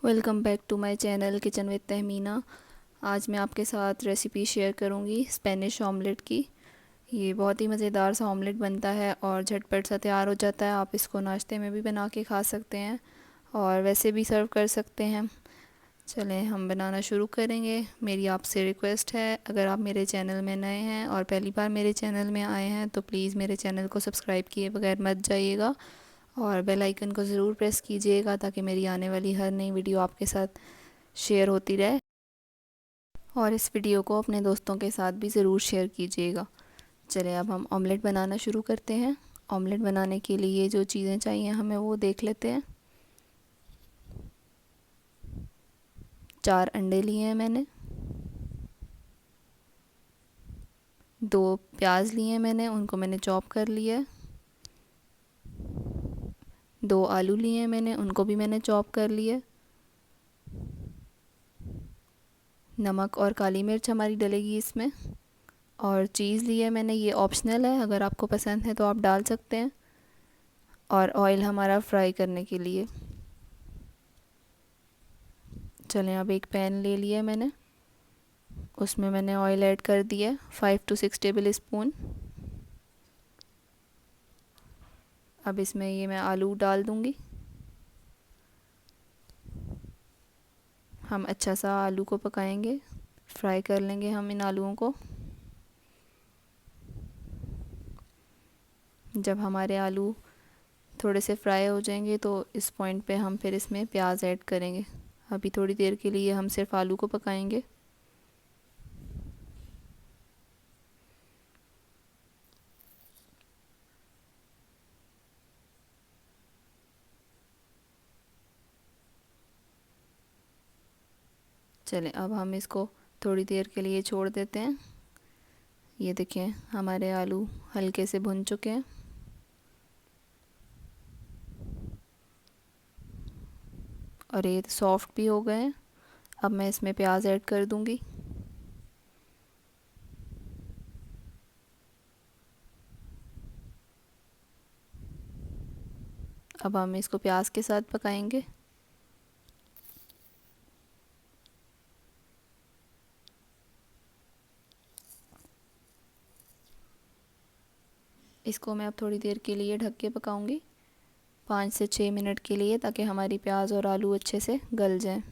Welcome back to my channel kitchen with Tahmina. आज मैं आपके साथ रेसिपी शेयर करूंगी स्पेनिश ऑमलेट की। ये बहुत ही मज़ेदार सा ऑमलेट बनता है और झटपट सा तैयार हो जाता है। आप इसको नाश्ते में भी बना के खा सकते हैं और वैसे भी सर्व कर सकते हैं। चलें हम बनाना शुरू करेंगे। मेरी आपसे रिक्वेस्ट है, अगर आप मेरे चैनल में नए हैं और पहली बार मेरे चैनल में आए हैं तो प्लीज़ मेरे चैनल को सब्सक्राइब किए बगैर मत जाइएगा और बेल आइकन को ज़रूर प्रेस कीजिएगा ताकि मेरी आने वाली हर नई वीडियो आपके साथ शेयर होती रहे। और इस वीडियो को अपने दोस्तों के साथ भी ज़रूर शेयर कीजिएगा। चलिए अब हम ऑमलेट बनाना शुरू करते हैं। ऑमलेट बनाने के लिए जो चीज़ें चाहिए हमें वो देख लेते हैं। 4 अंडे लिए हैं मैंने, 2 प्याज लिए हैं मैंने, उनको मैंने चॉप कर लिया है। 2 आलू लिए हैं मैंने, उनको भी मैंने चॉप कर लिया। नमक और काली मिर्च हमारी डलेगी इसमें। और चीज़ ली है मैंने, ये ऑप्शनल है, अगर आपको पसंद है तो आप डाल सकते हैं। और ऑयल हमारा फ्राई करने के लिए। चलें अब एक पैन ले लिया मैंने, उसमें मैंने ऑयल ऐड कर दिया 5 to 6 टेबल स्पून। अब इसमें ये मैं आलू डाल दूंगी। हम अच्छा सा आलू को पकाएंगे, फ्राई कर लेंगे हम इन आलूओं को। जब हमारे आलू थोड़े से फ्राई हो जाएंगे तो इस पॉइंट पे हम फिर इसमें प्याज ऐड करेंगे। अभी थोड़ी देर के लिए हम सिर्फ आलू को पकाएंगे। चलें अब हम इसको थोड़ी देर के लिए छोड़ देते हैं। ये देखें हमारे आलू हल्के से भुन चुके हैं और ये सॉफ्ट भी हो गए हैं। अब मैं इसमें प्याज ऐड कर दूंगी। अब हम इसको प्याज के साथ पकाएंगे। इसको मैं अब थोड़ी देर के लिए ढक के पकाऊंगी, 5 से 6 मिनट के लिए, ताकि हमारी प्याज और आलू अच्छे से गल जाएं।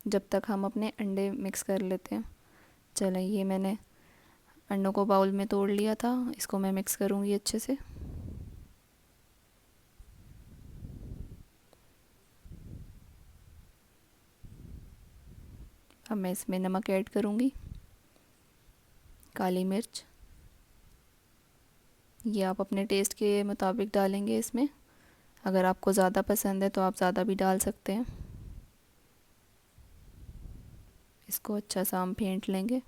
जब तक हम अपने अंडे मिक्स कर लेते हैं। चलें ये मैंने अंडों को बाउल में तोड़ लिया था, इसको मैं मिक्स करूंगी अच्छे से। अब मैं इसमें नमक ऐड करूंगी, काली मिर्च, ये आप अपने टेस्ट के मुताबिक डालेंगे इसमें। अगर आपको ज़्यादा पसंद है तो आप ज़्यादा भी डाल सकते हैं। इसको अच्छा सा हम फेंट लेंगे।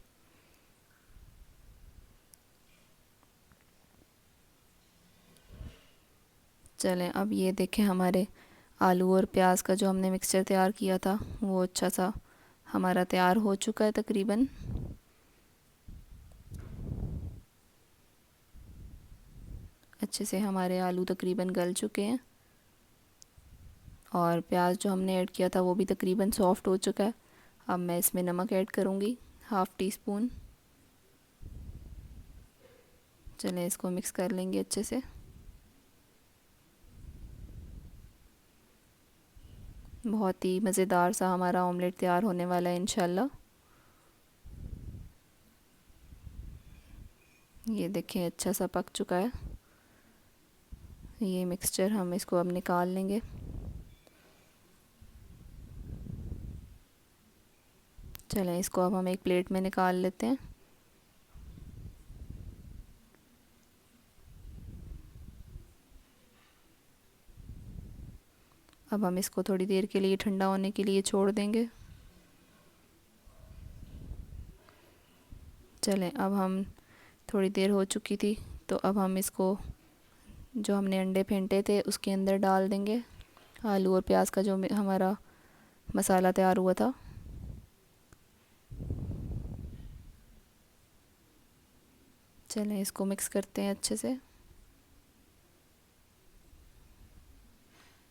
चलें अब ये देखें हमारे आलू और प्याज का जो हमने मिक्सचर तैयार किया था वो अच्छा सा हमारा तैयार हो चुका है तकरीबन। अच्छे से हमारे आलू तकरीबन गल चुके हैं और प्याज जो हमने ऐड किया था वो भी तकरीबन सॉफ्ट हो चुका है। अब मैं इसमें नमक ऐड करूँगी, 1/2 टीस्पून। चलें इसको मिक्स कर लेंगे अच्छे से। बहुत ही मज़ेदार सा हमारा ऑमलेट तैयार होने वाला है इंशाल्लाह। ये देखें अच्छा सा पक चुका है ये मिक्सचर। हम इसको अब निकाल लेंगे। चलें इसको अब हम एक प्लेट में निकाल लेते हैं। अब हम इसको थोड़ी देर के लिए ठंडा होने के लिए छोड़ देंगे। चलें अब हम थोड़ी देर हो चुकी थी तो अब हम इसको जो हमने अंडे फेंटे थे उसके अंदर डाल देंगे, आलू और प्याज का जो हमारा मसाला तैयार हुआ था। चलें इसको मिक्स करते हैं अच्छे से।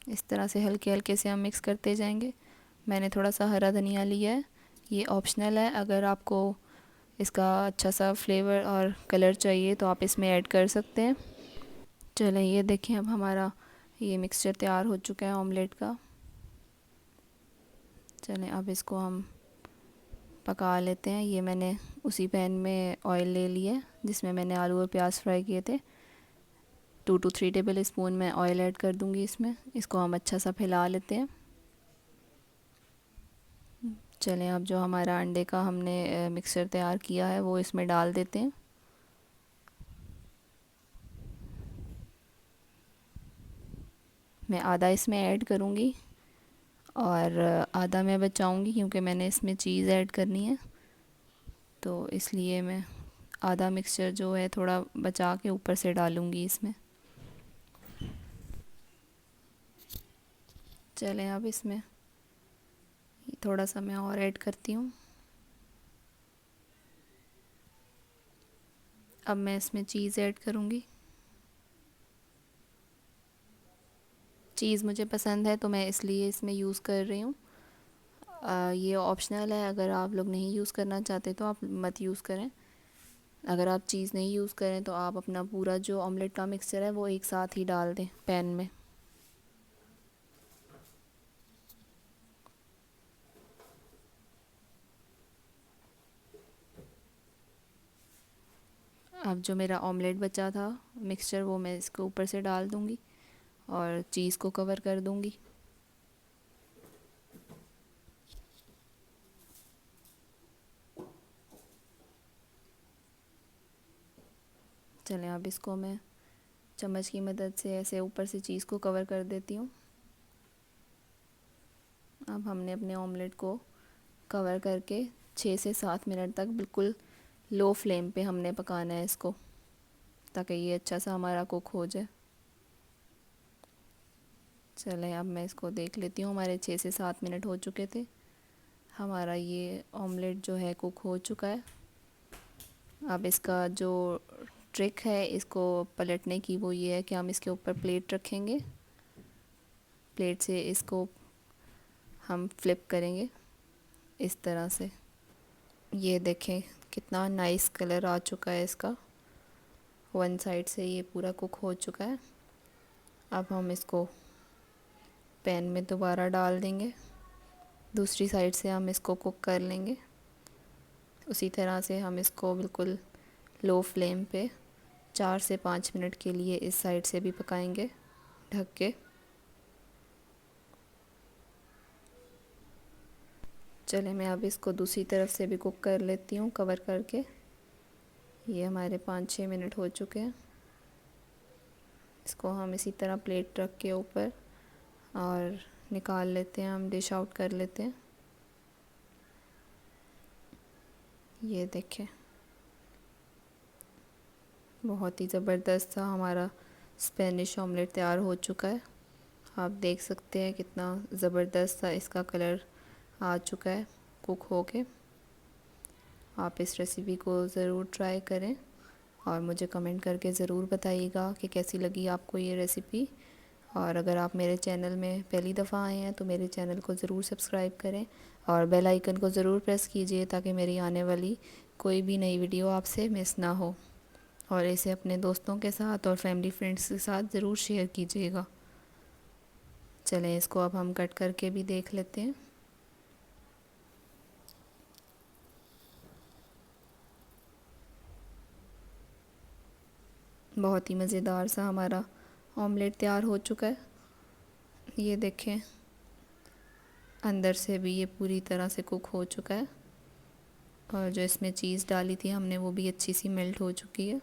इस तरह से हल्के हल्के से हम मिक्स करते जाएंगे। मैंने थोड़ा सा हरा धनिया लिया है, ये ऑप्शनल है। अगर आपको इसका अच्छा सा फ्लेवर और कलर चाहिए तो आप इसमें ऐड कर सकते हैं। चलें, ये देखें अब हमारा ये मिक्सचर तैयार हो चुका है ऑमलेट का। चलें अब इसको हम पका लेते हैं। ये मैंने उसी पैन में ऑयल ले लिया है जिसमें मैंने आलू और प्याज फ्राई किए थे। 2 to 3 टेबल स्पून मैं ऑयल ऐड कर दूंगी इसमें। इसको हम अच्छा सा फैला लेते हैं। चलें अब जो हमारा अंडे का हमने मिक्सचर तैयार किया है वो इसमें डाल देते हैं। मैं आधा इसमें ऐड करूँगी और आधा मैं बचाऊँगी क्योंकि मैंने इसमें चीज़ ऐड करनी है, तो इसलिए मैं आधा मिक्सचर जो है थोड़ा बचा के ऊपर से डालूँगी इसमें। चलें अब इसमें थोड़ा सा मैं और ऐड करती हूँ। अब मैं इसमें चीज़ ऐड करूँगी। चीज़ मुझे पसंद है तो मैं इसलिए इसमें यूज़ कर रही हूँ। ये ऑप्शनल है, अगर आप लोग नहीं यूज़ करना चाहते तो आप मत यूज़ करें। अगर आप चीज़ नहीं यूज़ करें तो आप अपना पूरा जो ऑमलेट का मिक्सचर है वो एक साथ ही डाल दें पैन में। अब जो मेरा ऑमलेट बचा था मिक्सचर वो मैं इसके ऊपर से डाल दूँगी और चीज़ को कवर कर दूँगी। चलें अब इसको मैं चम्मच की मदद से ऐसे ऊपर से चीज़ को कवर कर देती हूँ। अब हमने अपने ऑमलेट को कवर करके 6 से 7 मिनट तक बिल्कुल लो फ्लेम पे हमने पकाना है इसको, ताकि ये अच्छा सा हमारा कुक हो जाए। चलें अब मैं इसको देख लेती हूँ। हमारे 6 से 7 मिनट हो चुके थे। हमारा ये ऑमलेट जो है कुक हो चुका है। अब इसका जो ट्रिक है इसको पलटने की वो ये है कि हम इसके ऊपर प्लेट रखेंगे। प्लेट से इसको हम फ्लिप करेंगे इस तरह से। ये देखें कितना नाइस कलर आ चुका है इसका। वन साइड से ये पूरा कुक हो चुका है। अब हम इसको पैन में दोबारा डाल देंगे। दूसरी साइड से हम इसको कुक कर लेंगे। उसी तरह से हम इसको बिल्कुल लो फ्लेम पे 4 से 5 मिनट के लिए इस साइड से भी पकाएंगे ढक के। चलें मैं अब इसको दूसरी तरफ से भी कुक कर लेती हूँ कवर करके। ये हमारे 5-6 मिनट हो चुके हैं। इसको हम इसी तरह प्लेट रख के ऊपर और निकाल लेते हैं, हम डिश आउट कर लेते हैं। ये देखें बहुत ही ज़बरदस्त सा हमारा स्पेनिश ऑमलेट तैयार हो चुका है। आप देख सकते हैं कितना ज़बरदस्त सा इसका कलर आ चुका है कुक हो के। आप इस रेसिपी को ज़रूर ट्राई करें और मुझे कमेंट करके ज़रूर बताइएगा कि कैसी लगी आपको ये रेसिपी। और अगर आप मेरे चैनल में पहली दफ़ा आए हैं तो मेरे चैनल को ज़रूर सब्सक्राइब करें और बेल आइकन को ज़रूर प्रेस कीजिए ताकि मेरी आने वाली कोई भी नई वीडियो आपसे मिस ना हो। और इसे अपने दोस्तों के साथ और फैमिली फ्रेंड्स के साथ ज़रूर शेयर कीजिएगा। चलें इसको अब हम कट करके भी देख लेते हैं। बहुत ही मज़ेदार सा हमारा ऑमलेट तैयार हो चुका है। ये देखें अंदर से भी ये पूरी तरह से कुक हो चुका है और जो इसमें चीज़ डाली थी हमने वो भी अच्छी सी मेल्ट हो चुकी है।